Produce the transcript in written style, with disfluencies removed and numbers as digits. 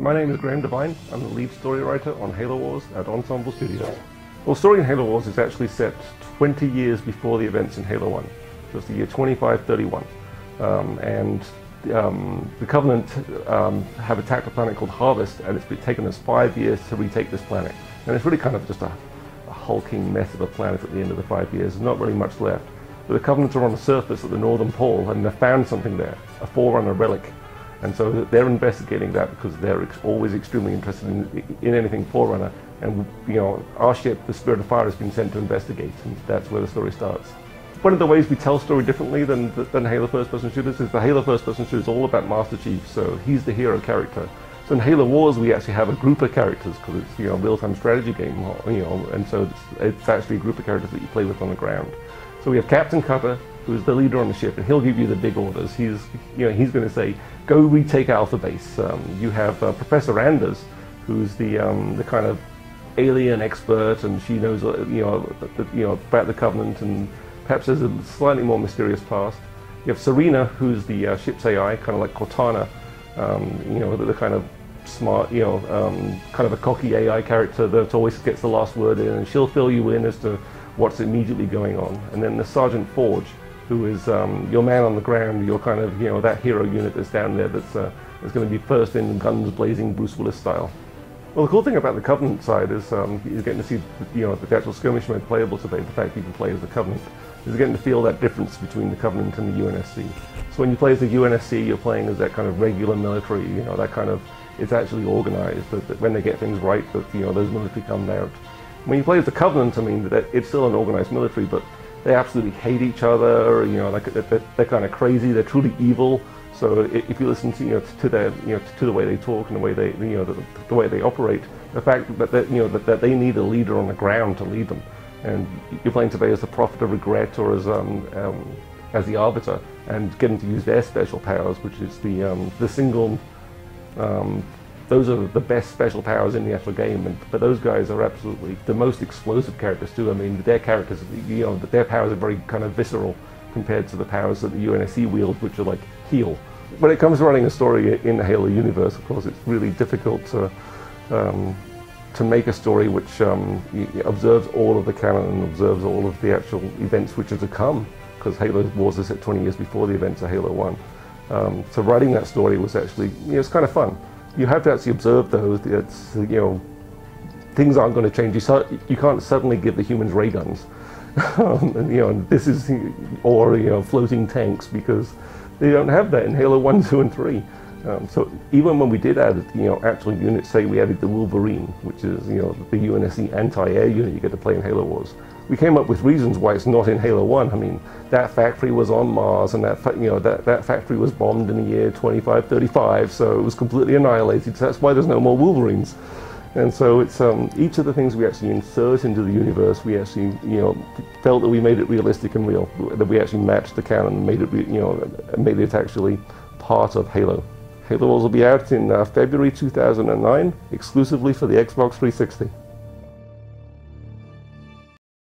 My name is Graham Devine. I'm the lead story writer on Halo Wars at Ensemble Studios. Well, the story in Halo Wars is actually set 20 years before the events in Halo 1. So it's the year 2531. The Covenant have attacked a planet called Harvest, and it's been taken us 5 years to retake this planet. And it's really kind of just a hulking mess of a planet at the end of the 5 years. There's not really much left. But the Covenant are on the surface at the Northern Pole, and they've found something there, a Forerunner relic. And so they're investigating that because they're always extremely interested in anything Forerunner. And our ship, the Spirit of Fire, has been sent to investigate, and that's where the story starts. One of the ways we tell story differently than Halo first-person shooters is the Halo first-person shooter is all about Master Chief, so he's the hero character. So in Halo Wars, we actually have a group of characters because it's a real-time strategy game, and so it's actually a group of characters that you play with on the ground. So we have Captain Cutter, who's the leader on the ship, and he'll give you the big orders. He's going to say, "Go retake Alpha Base." You have Professor Anders, who's the kind of alien expert, and she knows about the Covenant, and perhaps has a slightly more mysterious past. You have Serena, who's the ship's AI, kind of like Cortana, the kind of smart, kind of a cocky AI character that always gets the last word in, and she'll fill you in as to what's immediately going on. And then the Sergeant Forge, who is your man on the ground, your kind of, that hero unit that's down there that's going to be first in, guns blazing, Bruce Willis style. Well, the cool thing about the Covenant side is you're getting to see, the actual skirmish mode playable today, the fact you can play as the Covenant, is getting to feel that difference between the Covenant and the UNSC. So when you play as the UNSC, you're playing as that kind of regular military, that kind of, it's actually organized, that when they get things right, that, those military come out. When you play as the Covenant, it's still an organized military, but they absolutely hate each other, they're kind of crazy, they're truly evil. So if you listen to to the way they talk and the way they the way they operate, the fact that they need a leader on the ground to lead them, and you're playing today as the Prophet of Regret or as the Arbiter, and getting to use their special powers, which is the single. Those are the best special powers in the actual game, but those guys are absolutely the most explosive characters too. Their characters, their powers are very kind of visceral compared to the powers that the UNSC wield, which are like heal. When it comes to running a story in the Halo universe, of course, it's really difficult to make a story which observes all of the canon and observes all of the actual events which are to come, because Halo Wars is set 20 years before the events of Halo 1. So writing that story was actually, it's kind of fun. You have to actually observe those. It's, things aren't going to change. You can't suddenly give the humans ray guns, this is, or floating tanks, because they don't have that in Halo 1, 2, and 3. So even when we did add, actual units, say we added the Wolverine, which is, the UNSC anti-air unit you get to play in Halo Wars, we came up with reasons why it's not in Halo 1. That factory was on Mars, and that factory was bombed in the year 2535, so it was completely annihilated. So that's why there's no more Wolverines. And so it's each of the things we actually insert into the universe, we actually felt that we made it realistic and real, that we actually matched the canon and made it made it actually part of Halo. Halo Wars will be out in February 2009, exclusively for the Xbox 360.